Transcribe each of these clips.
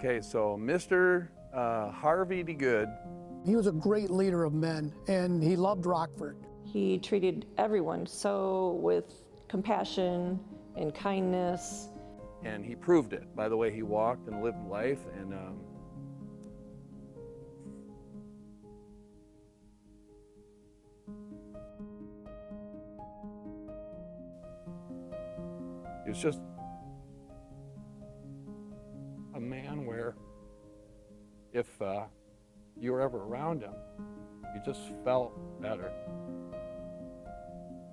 Okay, so Mr. Harvey DeGood. He was a great leader of men, and he loved Rockford. He treated everyone so with compassion and kindness. And he proved it by the way he walked and lived life. And he was just a man where if you were ever around him, you just felt better.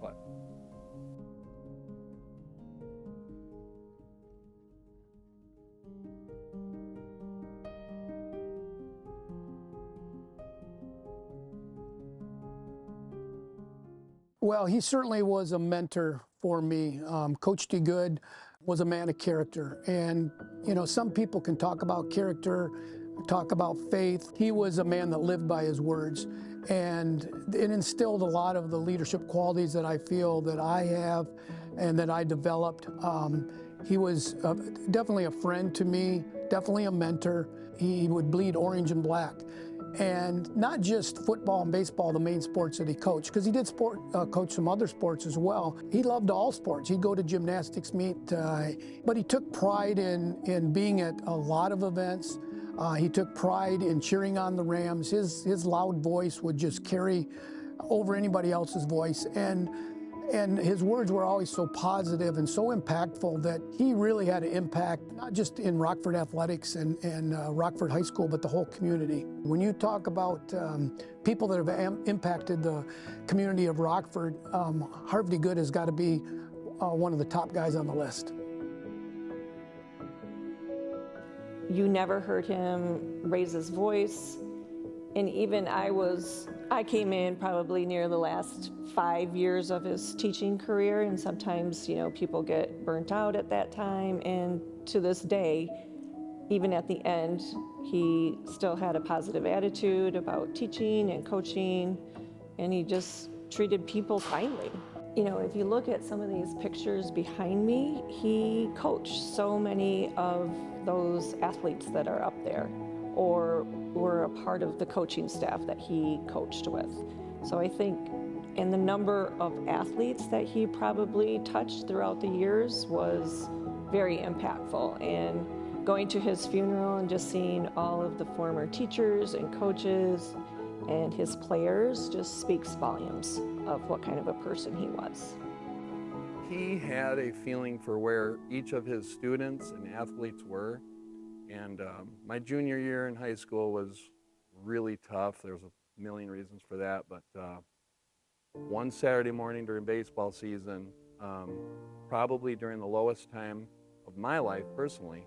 But Well, he certainly was a mentor for me. Coach DeGood was a man of character. And, you know, some people can talk about character, talk about faith. He was a man that lived by his words. And it instilled a lot of the leadership qualities that I feel that I have and that I developed. He was definitely a friend to me, definitely a mentor. He would bleed orange and black. And not just football and baseball, the main sports that he coached, because he did coach some other sports as well. He loved all sports. He'd go to gymnastics meet, but he took pride in being at a lot of events. He took pride in cheering on the Rams. His loud voice would just carry over anybody else's voice. And his words were always so positive and so impactful that he really had an impact, not just in Rockford athletics and Rockford High School, but the whole community. When you talk about people that have impacted the community of Rockford, Harvey DeGood has got to be one of the top guys on the list. You never heard him raise his voice. And even I came in probably near the last 5 years of his teaching career, and sometimes, you know, people get burnt out at that time. And to this day, even at the end, he still had a positive attitude about teaching and coaching, and he just treated people kindly. You know, if you look at some of these pictures behind me, he coached so many of those athletes that are up there, or were a part of the coaching staff that he coached with. So I think in the number of athletes that he probably touched throughout the years was very impactful. And going to his funeral and just seeing all of the former teachers and coaches and his players just speaks volumes of what kind of a person he was. he had a feeling for where each of his students and athletes were. And my junior year in high school was really tough. There's a million reasons for that, but one Saturday morning during baseball season, probably during the lowest time of my life personally,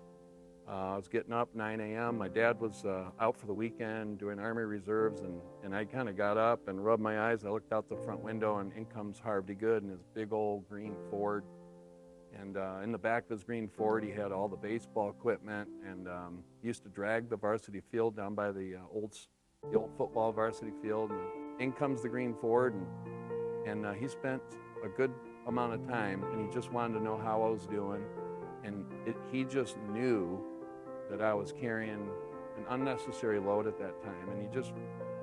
I was getting up 9 a.m. My dad was out for the weekend doing Army Reserves, and I kind of got up and rubbed my eyes. I looked out the front window, and in comes Harvey DeGood in his big old green Ford. And in the back of his green Ford, he had all the baseball equipment, and he used to drag the varsity field down by the old football varsity field. And in comes the green Ford, and he spent a good amount of time, and he just wanted to know how I was doing. And he just knew that I was carrying an unnecessary load at that time, and he just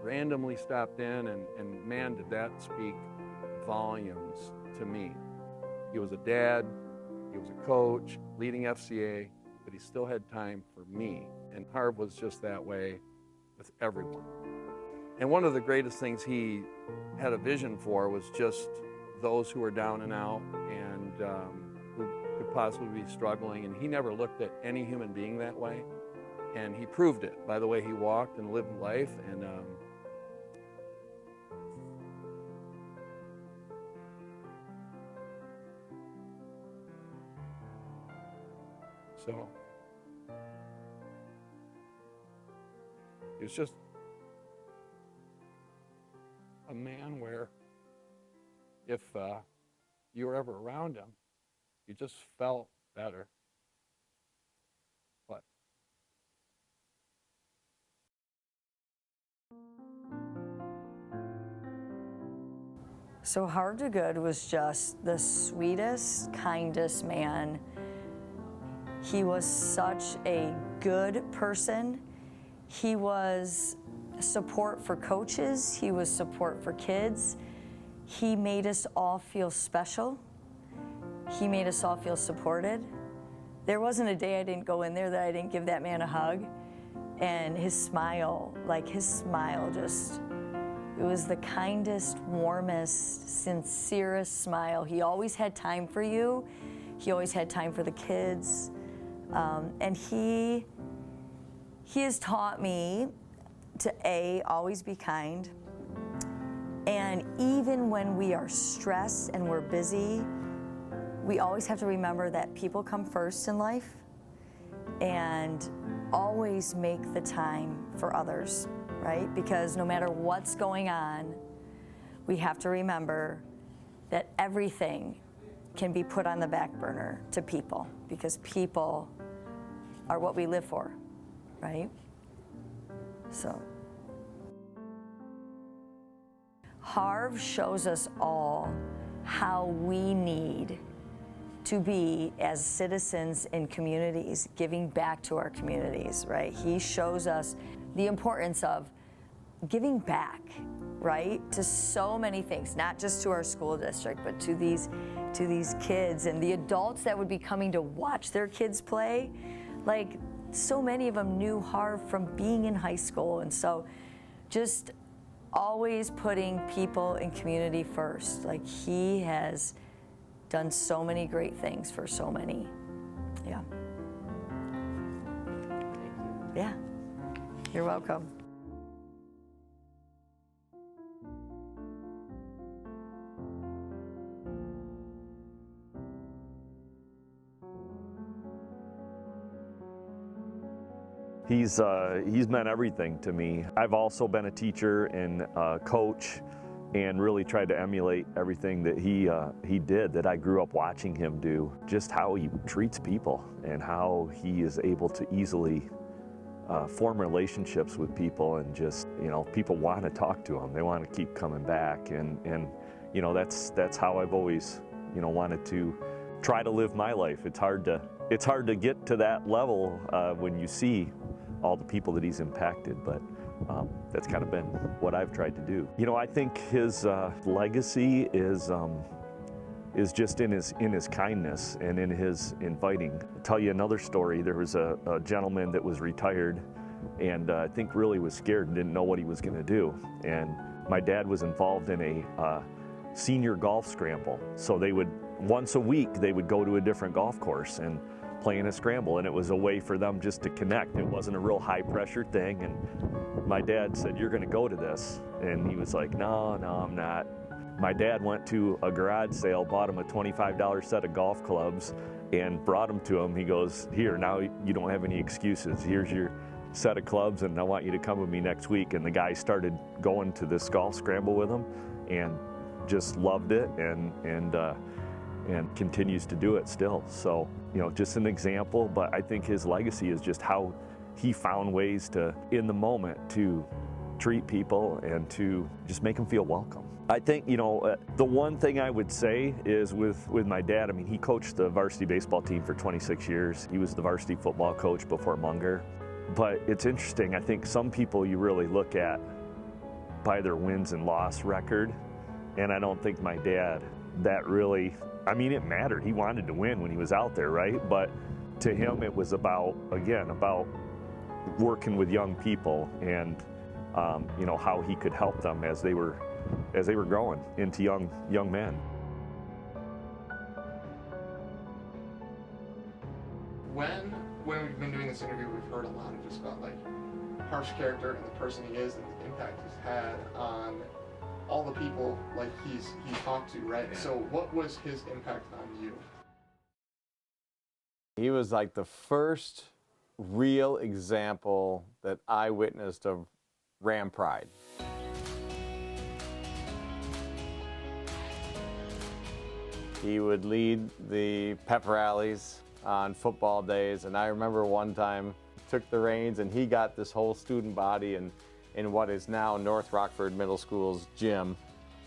randomly stopped in, and man, did that speak volumes to me. He was a dad. He was a coach, leading FCA, but he still had time for me. And Harv was just that way with everyone. And one of the greatest things he had a vision for was just those who were down and out and who could possibly be struggling. And he never looked at any human being that way. And he proved it by the way he walked and lived life. And so he was just a man where if you were ever around him, you just felt better. But So Harvey DeGood was just the sweetest, kindest man. He was such a good person. He was support for coaches. He was support for kids. He made us all feel special. He made us all feel supported. There wasn't a day I didn't go in there that I didn't give that man a hug. And his smile just, it was the kindest, warmest, sincerest smile. He always had time for you. He always had time for the kids. And he has taught me to always be kind. And even when we are stressed and we're busy, we always have to remember that people come first in life, and always make the time for others, right? Because no matter what's going on, we have to remember that everything can be put on the back burner to people, because people are what we live for, right? So Harv shows us all how we need to be as citizens in communities, giving back to our communities, right? He shows us the importance of giving back, right? To so many things, not just to our school district, but to these kids and the adults that would be coming to watch their kids play. Like, so many of them knew Harv from being in high school, and so just always putting people and community first. Like, he has done so many great things for so many. Yeah. Yeah. You're welcome. He's meant everything to me. I've also been a teacher and a coach, and really tried to emulate everything that he did, that I grew up watching him do. Just how he treats people and how he is able to easily form relationships with people, and just, you know, people want to talk to him. They want to keep coming back, and you know, that's how I've always, you know, wanted to try to live my life. It's hard to get to that level when you see all the people that he's impacted, but that's kind of been what I've tried to do. You know, I think his legacy is just in his kindness and in his inviting. I'll tell you another story. There was a gentleman that was retired, and I think really was scared and didn't know what he was going to do. And my dad was involved in a senior golf scramble. So they would, once a week, they would go to a different golf course and play in a scramble, and it was a way for them just to connect. It wasn't a real high pressure thing, and my dad said, "You're going to go to this," and he was like, no, I'm not. My dad went to a garage sale, bought him a $25 set of golf clubs, and brought them to him. He goes, "Here, now you don't have any excuses. Here's your set of clubs, and I want you to come with me next week." And the guy started going to this golf scramble with him, and just loved it, and continues to do it still. So, you know, just an example, but I think his legacy is just how he found ways to, in the moment, to treat people and to just make them feel welcome. I think, you know, the one thing I would say is with my dad, I mean, he coached the varsity baseball team for 26 years. He was the varsity football coach before Munger. But it's interesting, I think some people you really look at by their wins and loss record, and I don't think my dad, that really, I mean, it mattered. He wanted to win when he was out there, right? But to him, it was about, again, about working with young people, and you know, how he could help them as they were growing into young men. When we've been doing this interview, we've heard a lot of just about like Harv's character and the person he is and the impact he's had on all the people like he talked to, right? So what was his impact on you? He was like the first real example that I witnessed of Ram pride. He would lead the pep rallies on football days, and I remember one time took the reins and he got this whole student body in what is now North Rockford Middle School's gym,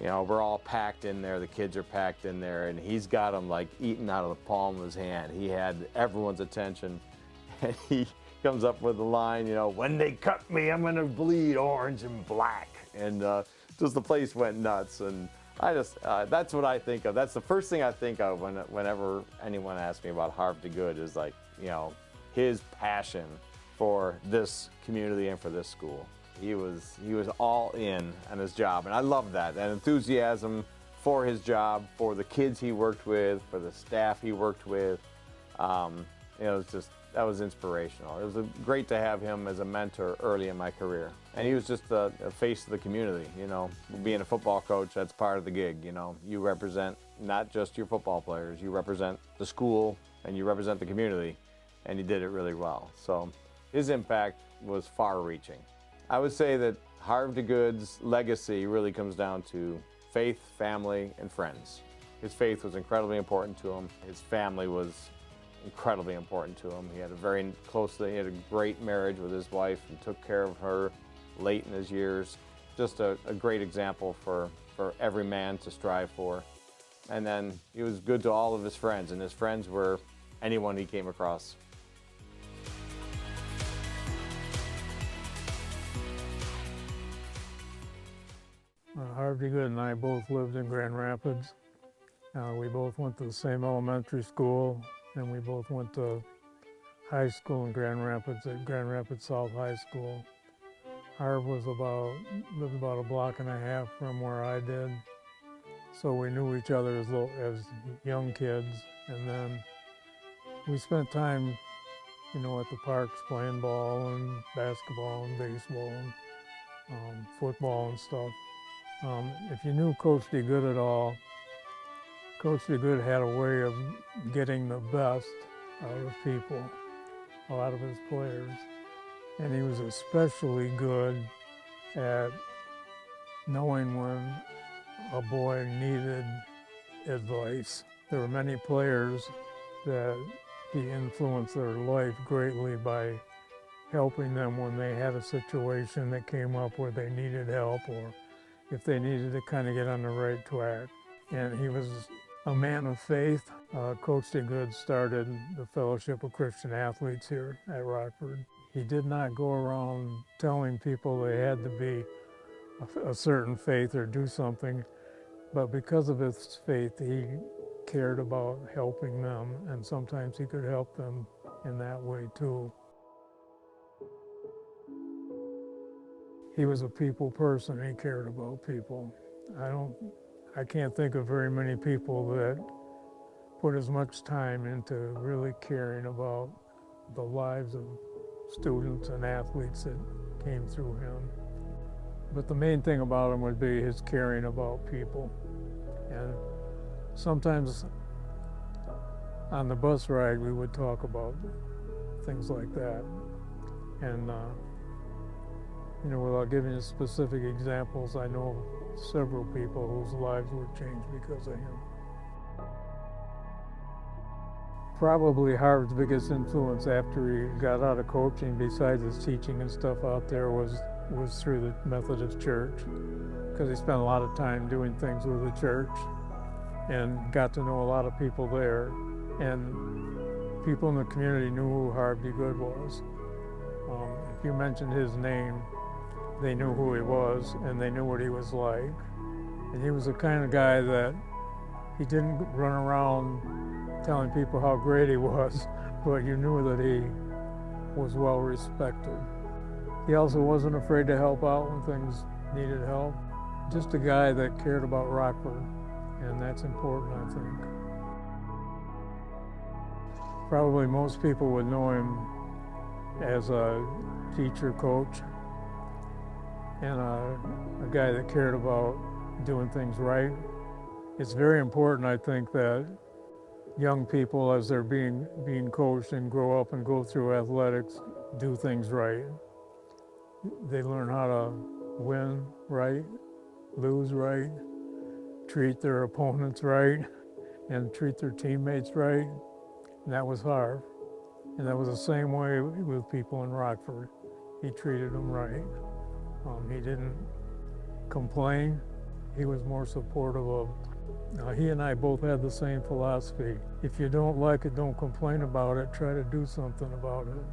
You know, we're all packed in there, the kids are packed in there, and he's got them like eating out of the palm of his hand. He had everyone's attention, and he comes up with the line, you know, when they cut me, I'm gonna bleed orange and black. And just the place went nuts. And I just, that's what I think of. That's the first thing I think of whenever anyone asks me about Harvey DeGood is like, you know, his passion for this community and for this school. He was all in on his job, and I love that enthusiasm for his job, for the kids he worked with, for the staff he worked with. You know, it was just, that was inspirational. It was great to have him as a mentor early in my career, and he was just a face of the community. You know, being a football coach, that's part of the gig. You know, you represent not just your football players, you represent the school and you represent the community, and he did it really well. So his impact was far-reaching. I would say that Harvey DeGood's legacy really comes down to faith, family, and friends. His faith was incredibly important to him. His family was incredibly important to him. He had a great marriage with his wife and took care of her late in his years. Just a great example for every man to strive for. And then he was good to all of his friends, and his friends were anyone he came across. Harvey DeGood and I both lived in Grand Rapids. We both went to the same elementary school, and we both went to high school in Grand Rapids at Grand Rapids South High School. Harv lived about a block and a half from where I did, so we knew each other as young kids. And then we spent time, you know, at the parks playing ball and basketball and baseball and football and stuff. If you knew Coach DeGood at all, Coach DeGood had a way of getting the best out of people, a lot of his players. And he was especially good at knowing when a boy needed advice. There were many players that he influenced their life greatly by helping them when they had a situation that came up where they needed help, or if they needed to kind of get on the right track. And he was a man of faith. Coach DeGood started the Fellowship of Christian Athletes here at Rockford. He did not go around telling people they had to be a certain faith or do something, but because of his faith, he cared about helping them, and sometimes he could help them in that way too. He was a people person. He cared about people. I can't think of very many people that put as much time into really caring about the lives of students and athletes that came through him. But the main thing about him would be his caring about people. And sometimes on the bus ride, we would talk about things like that. And you know, without giving you specific examples, I know several people whose lives were changed because of him. Probably Harvard's biggest influence after he got out of coaching, besides his teaching and stuff out there, was through the Methodist Church, because he spent a lot of time doing things with the church and got to know a lot of people there. And people in the community knew who Harvey DeGood was. If you mentioned his name, they knew who he was, and they knew what he was like. And he was the kind of guy that he didn't run around telling people how great he was, but you knew that he was well respected. He also wasn't afraid to help out when things needed help. Just a guy that cared about Rockford, and that's important, I think. Probably most people would know him as a teacher, coach, and a guy that cared about doing things right. It's very important, I think, that young people, as they're being coached and grow up and go through athletics, do things right. They learn how to win right, lose right, treat their opponents right, and treat their teammates right. And that was Harv. And that was the same way with people in Rockford. He treated them right. He didn't complain. he was more supportive of. He and I both had the same philosophy. If you don't like it, don't complain about it, try to do something about it.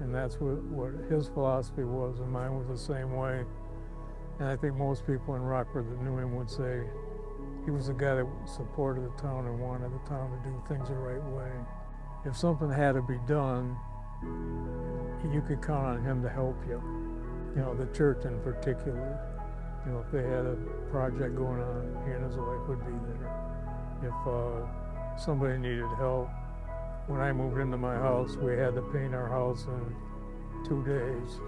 And that's what his philosophy was, and mine was the same way. And I think most people in Rockford that knew him would say he was the guy that supported the town and wanted the town to do things the right way. If something had to be done, you could count on him to help you. You know, the church in particular. You know, if they had a project going on, he and his wife would be there. If somebody needed help, when I moved into my house, we had to paint our house in 2 days.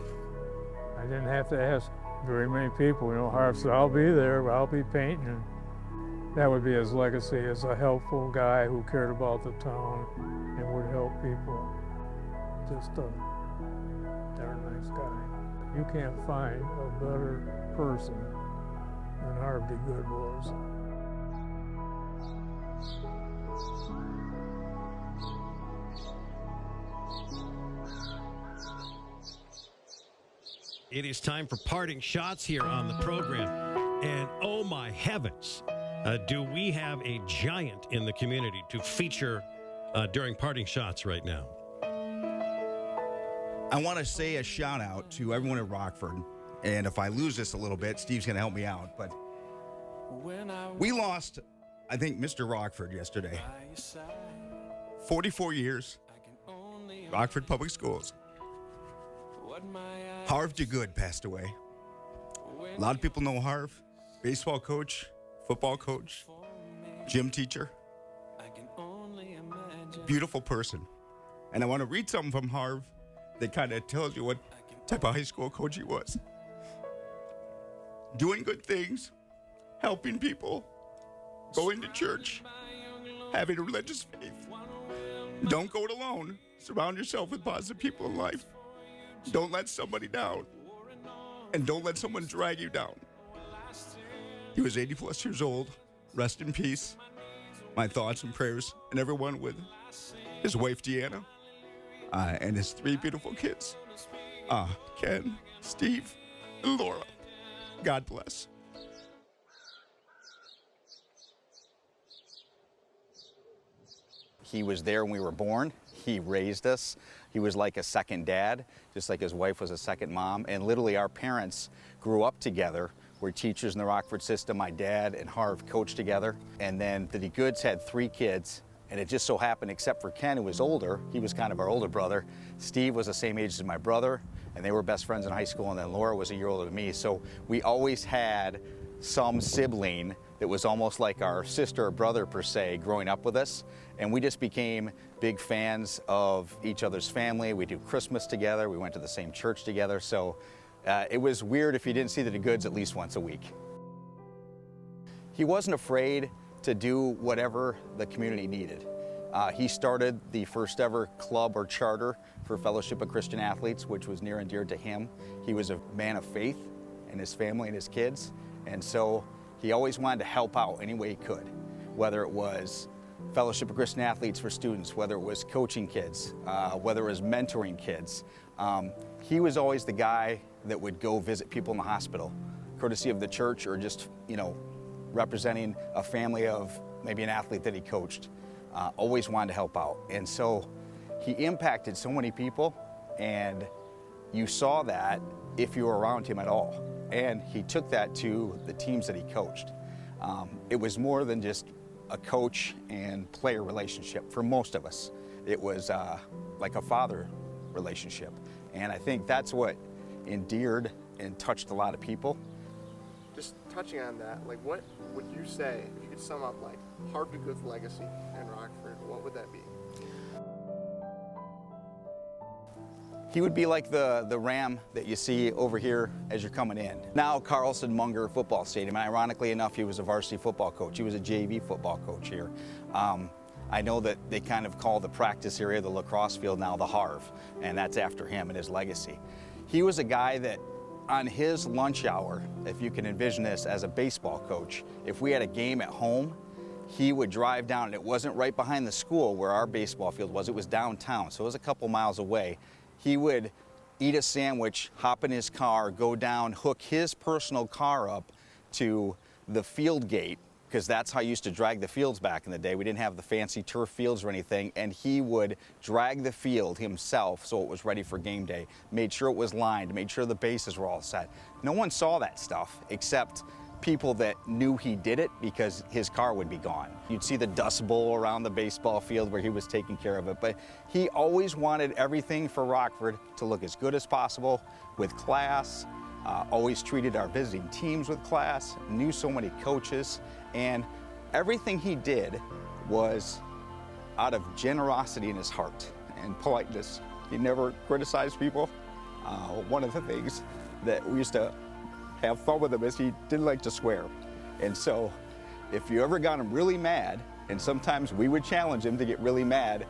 I didn't have to ask very many people. You know, Harv said, I'll be there, I'll be painting. And that would be his legacy as a helpful guy who cared about the town and would help people. Just a darn nice guy. You can't find a better person than Harvey DeGood was. It is time for parting shots here on the program. And oh my heavens, do we have a giant in the community to feature during parting shots right now? I want to say a shout out to everyone at Rockford. And if I lose this a little bit, Steve's going to help me out. But we lost, I think, Mr. Rockford yesterday. 44 years, Rockford Public Schools. Harv DeGood passed away. A lot of people know Harv, baseball coach, football coach, gym teacher. Beautiful person. And I want to read something from Harv that kind of tells you what type of high school coach he was. Doing good things, helping people, going to church, having a religious faith. Don't go it alone. Surround yourself with positive people in life. Don't let somebody down. And don't let someone drag you down. He was 80+ years old. Rest in peace. My thoughts and prayers, and everyone with his wife, Deanna, and his 3 beautiful kids, Ken, Steve, and Laura. God bless. He was there when we were born. He raised us. He was like a second dad, just like his wife was a second mom. And literally our parents grew up together. We're teachers in the Rockford system. My dad and Harv coached together. And then the DeGoods had 3 kids. And it just so happened, except for Ken, who was older, he was kind of our older brother. Steve was the same age as my brother, and they were best friends in high school. And then Laura was a year older than me. So we always had some sibling that was almost like our sister or brother per se growing up with us. And we just became big fans of each other's family. We do Christmas together. We went to the same church together. So it was weird if you didn't see the DeGoods at least once a week. He wasn't afraid to do whatever the community needed. He started the first ever club or charter for Fellowship of Christian Athletes, which was near and dear to him. He was a man of faith in his family and his kids. And so he always wanted to help out any way he could, whether it was Fellowship of Christian Athletes for students, whether it was coaching kids, whether it was mentoring kids. He was always the guy that would go visit people in the hospital, courtesy of the church or just, representing a family of maybe an athlete that he coached. Always wanted to help out. And so he impacted so many people, and you saw that if you were around him at all. And he took that to the teams that he coached. It was more than just a coach and player relationship for most of us. It was like a father relationship. And I think that's what endeared and touched a lot of people. Just touching on that, like what would you say, if you could sum up like Harv DeGood's legacy in Rockford, what would that be? He would be like the ram that you see over here as you're coming in. Now Carlson Munger Football Stadium, and ironically enough, he was a varsity football coach. He was a JV football coach here. I know that they kind of call the practice area, the lacrosse field now, the Harv, and that's after him and his legacy. He was a guy that on his lunch hour, if you can envision this as a baseball coach, if we had a game at home, he would drive down, and it wasn't right behind the school where our baseball field was, it was downtown, so it was a couple miles away. He would eat a sandwich, hop in his car, go down, hook his personal car up to the field gate, because that's how you used to drag the fields back in the day. We didn't have the fancy turf fields or anything, and he would drag the field himself so it was ready for game day, made sure it was lined, made sure the bases were all set. No one saw that stuff except people that knew he did it because his car would be gone. You'd see the dust bowl around the baseball field where he was taking care of it, but he always wanted everything for Rockford to look as good as possible, with class, always treated our visiting teams with class, knew so many coaches, and everything he did was out of generosity in his heart and politeness. He never criticized people. One of the things that we used to have fun with him is he didn't like to swear. And so if you ever got him really mad, and sometimes we would challenge him to get really mad,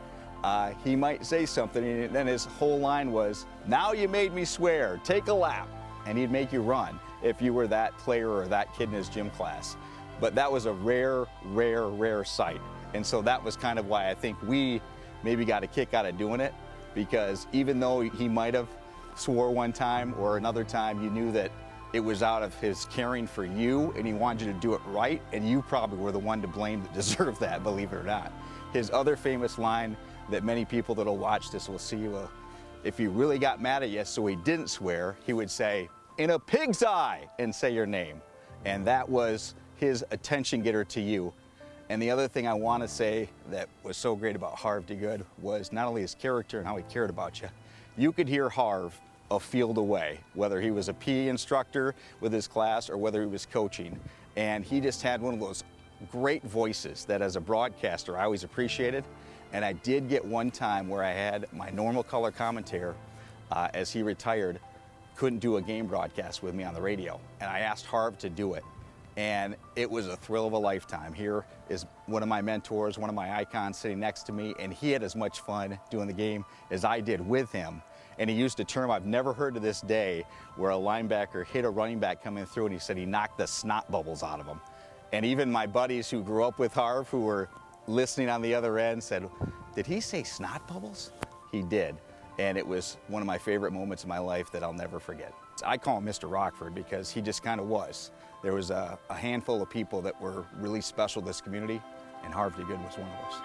he might say something, and then his whole line was, "Now you made me swear, take a lap." And he'd make you run if you were that player or that kid in his gym class. But that was a rare, rare, rare sight. And so that was kind of why I think we maybe got a kick out of doing it, because even though he might have swore one time or another time, you knew that it was out of his caring for you, and he wanted you to do it right, and you probably were the one to blame that deserved that, believe it or not. His other famous line that many people that'll watch this will see, well, if he really got mad at you so he didn't swear, he would say, "In a pig's eye," and say your name. And that was his attention getter to you. And the other thing I want to say that was so great about Harv DeGood was not only his character and how he cared about you. You could hear Harv a field away, whether he was a PE instructor with his class or whether he was coaching. And he just had one of those great voices that as a broadcaster I always appreciated. And I did get one time where I had my normal color commentator, as he retired, couldn't do a game broadcast with me on the radio. And I asked Harv to do it. And it was a thrill of a lifetime. Here is one of my mentors, one of my icons sitting next to me, and he had as much fun doing the game as I did with him. And he used a term I've never heard to this day where a linebacker hit a running back coming through, and he said he knocked the snot bubbles out of him. And even my buddies who grew up with Harv, who were listening on the other end, said, "Did he say snot bubbles?" He did. And it was one of my favorite moments in my life that I'll never forget. I call him Mr. Rockford because he just kind of was. There was a handful of people that were really special to this community, and Harvey DeGood was one of those.